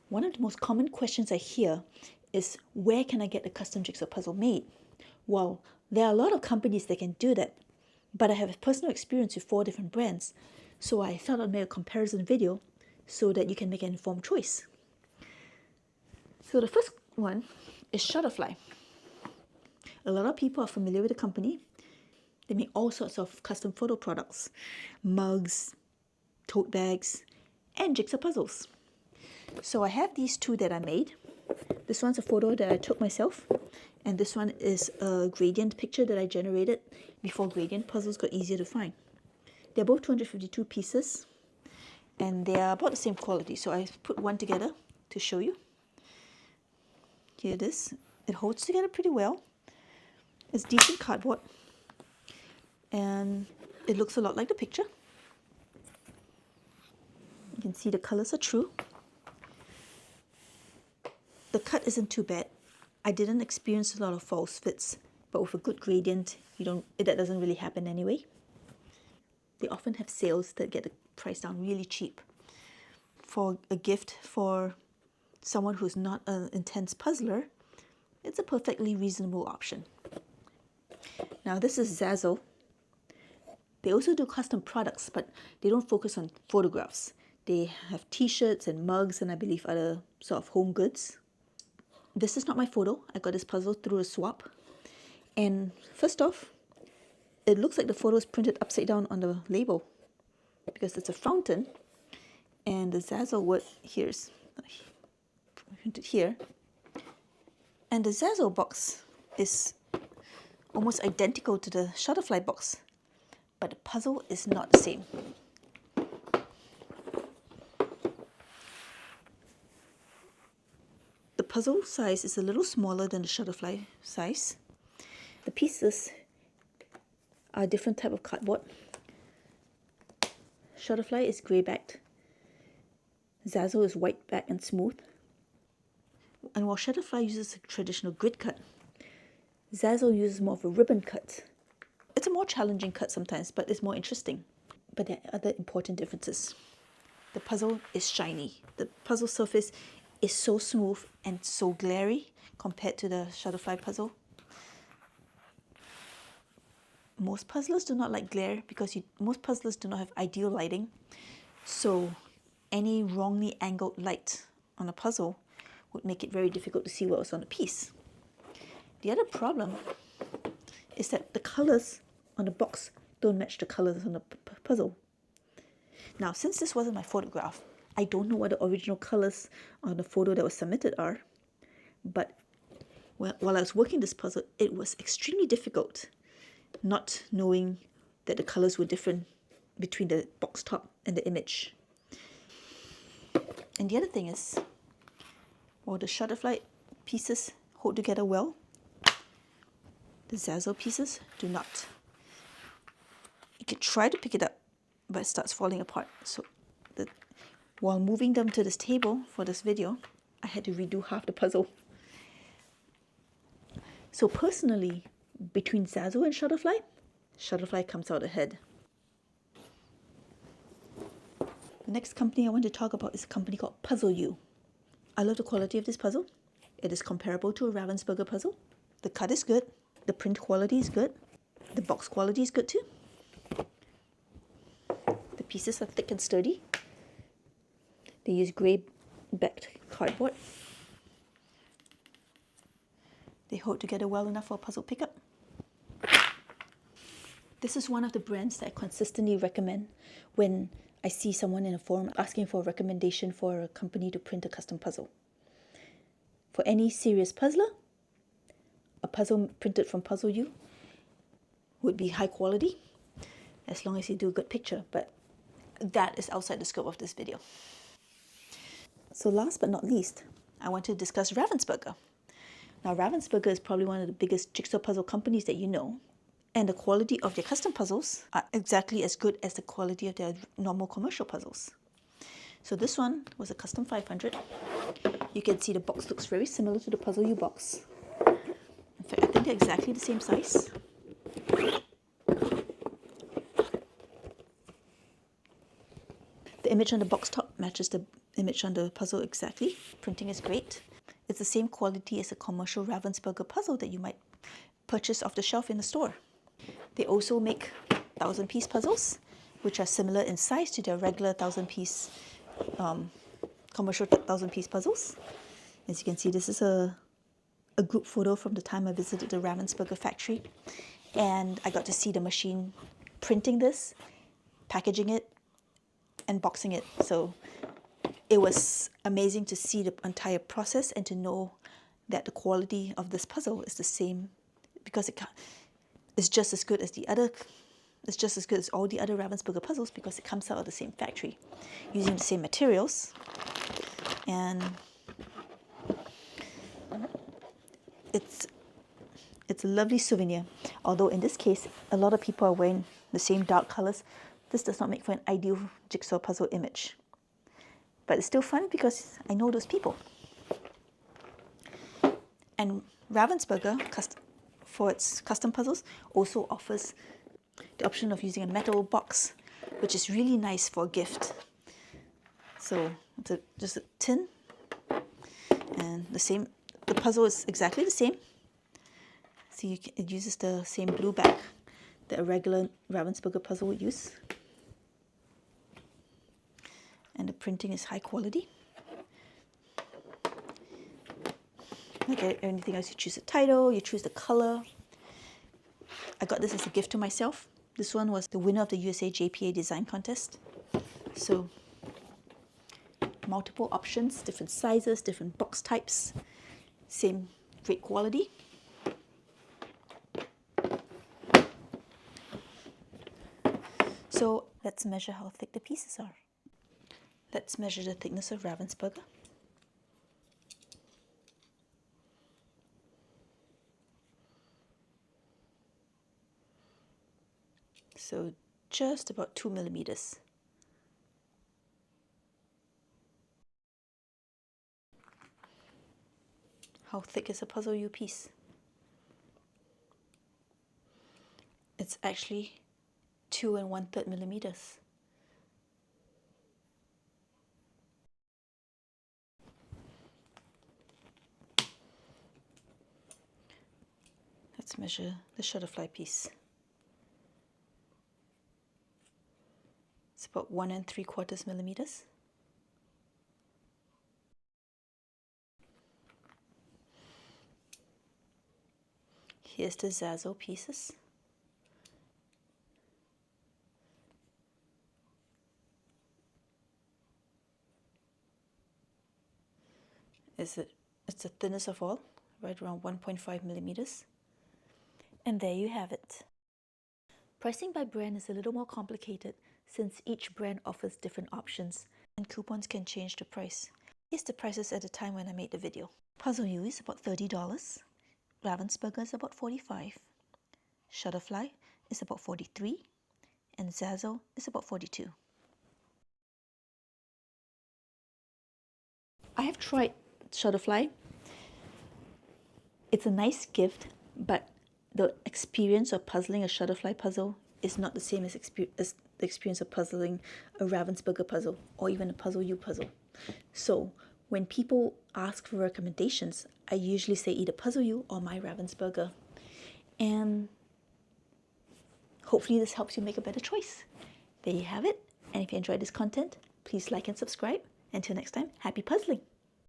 One of the most common questions I hear is, where can I get a custom jigsaw puzzle made? Well, there are a lot of companies that can do that, but I have a personal experience with 4 different brands, so I thought I'd make a comparison video so that you can make an informed choice. So the first one is Shutterfly. A lot of people are familiar with the company. They make all sorts of custom photo products, mugs, tote bags, and jigsaw puzzles. So I have these 2 that I made. This one's a photo that I took myself, and this one is a gradient picture that I generated before gradient puzzles got easier to find. They're both 252 pieces, and they are about the same quality, so I put one together to show you. Here it is. It holds together pretty well. It's decent cardboard, and it looks a lot like the picture. You can see the colors are true. The cut isn't too bad. I didn't experience a lot of false fits, but with a good gradient, that doesn't really happen anyway. They often have sales that get the price down really cheap. For a gift for someone who's not an intense puzzler, it's a perfectly reasonable option. Now this is Jigsaw. They also do custom products, but they don't focus on photographs. They have t-shirts and mugs and I believe other sort of home goods. This is not my photo. I got this puzzle through a swap. And first off, it looks like the photo is printed upside down on the label because it's a fountain, and the Jigsaw word here is printed here. And the Jigsaw box is almost identical to the Shutterfly box, but the puzzle is not the same. The puzzle size is a little smaller than the Shutterfly size. The pieces are a different type of cardboard. Shutterfly is grey backed. Jigsaw is white back and smooth. And while Shutterfly uses a traditional grid cut, Jigsaw uses more of a ribbon cut. It's a more challenging cut sometimes, but it's more interesting. But there are other important differences. The puzzle is shiny. The puzzle surface is so smooth and so glary compared to the Shutterfly puzzle. Most puzzlers do not like glare because most puzzlers do not have ideal lighting. So any wrongly angled light on a puzzle would make it very difficult to see what was on the piece. The other problem is that the colors on the box don't match the colors on the puzzle. Now, since this wasn't my photograph, I don't know what the original colors on the photo that was submitted are, but while I was working this puzzle, it was extremely difficult not knowing that the colors were different between the box top and the image. And the other thing is, while the Shutterfly pieces hold together well, the Jigsaw pieces do not. You can try to pick it up, but it starts falling apart. So while moving them to this table for this video, I had to redo half the puzzle. So personally, between Jigsaw and Shutterfly, Shutterfly comes out ahead. The next company I want to talk about is a company called Puzzle U. I love the quality of this puzzle. It is comparable to a Ravensburger puzzle. The cut is good. The print quality is good. The box quality is good too. The pieces are thick and sturdy. They use grey backed cardboard. They hold together well enough for a puzzle pickup. This is one of the brands that I consistently recommend when I see someone in a forum asking for a recommendation for a company to print a custom puzzle. For any serious puzzler, a puzzle printed from Puzzle U would be high quality as long as you do a good picture, but that is outside the scope of this video. So last but not least, I want to discuss Ravensburger. Now, Ravensburger is probably one of the biggest jigsaw puzzle companies that you know, and the quality of their custom puzzles are exactly as good as the quality of their normal commercial puzzles. So this one was a custom 500. You can see the box looks very similar to the Puzzle U box. In fact, I think they're exactly the same size. The image on the box top matches the image on the puzzle exactly. Printing is great. It's the same quality as a commercial Ravensburger puzzle that you might purchase off the shelf in the store. They also make 1,000-piece puzzles, which are similar in size to their regular 1,000-piece commercial 1,000-piece puzzles. As you can see, this is a group photo from the time I visited the Ravensburger factory, and I got to see the machine printing this, packaging it, and boxing it. So it was amazing to see the entire process and to know that the quality of this puzzle is the same, because it's just as good as it's just as good as all the other Ravensburger puzzles, because it comes out of the same factory using the same materials. And it's a lovely souvenir. Although in this case, a lot of people are wearing the same dark colors, this does not make for an ideal jigsaw puzzle image. But it's still fun because I know those people. And Ravensburger, for its custom puzzles, also offers the option of using a metal box, which is really nice for a gift. So it's just a tin, and the puzzle is exactly the same. So it uses the same blue back that a regular Ravensburger puzzle would use. And the printing is high quality. Like anything else, you choose the title, you choose the color. I got this as a gift to myself. This one was the winner of the USA JPA Design Contest. So multiple options, different sizes, different box types, same great quality. So let's measure how thick the pieces are. Let's measure the thickness of Ravensburger. So just about 2 millimeters. How thick is a Puzzle U piece? It's actually 2 1/3 millimeters. Let's measure the shutterfly piece. It's about 1 3/4 millimeters. Here's the Jigsaw pieces. It's the thinnest of all, right around 1.5 millimeters. And there you have it. Pricing by brand is a little more complicated since each brand offers different options and coupons can change the price. Here's the prices at the time when I made the video. Puzzle U is about $30. Ravensburger is about $45. Shutterfly is about $43. And Jigsaw is about $42. I have tried Shutterfly. It's a nice gift, but the experience of puzzling a Shutterfly puzzle is not the same as the experience of puzzling a Ravensburger puzzle or even a Puzzle U puzzle. So when people ask for recommendations, I usually say either Puzzle U or my Ravensburger. And hopefully this helps you make a better choice. There you have it. And if you enjoyed this content, please like and subscribe. Until next time, happy puzzling!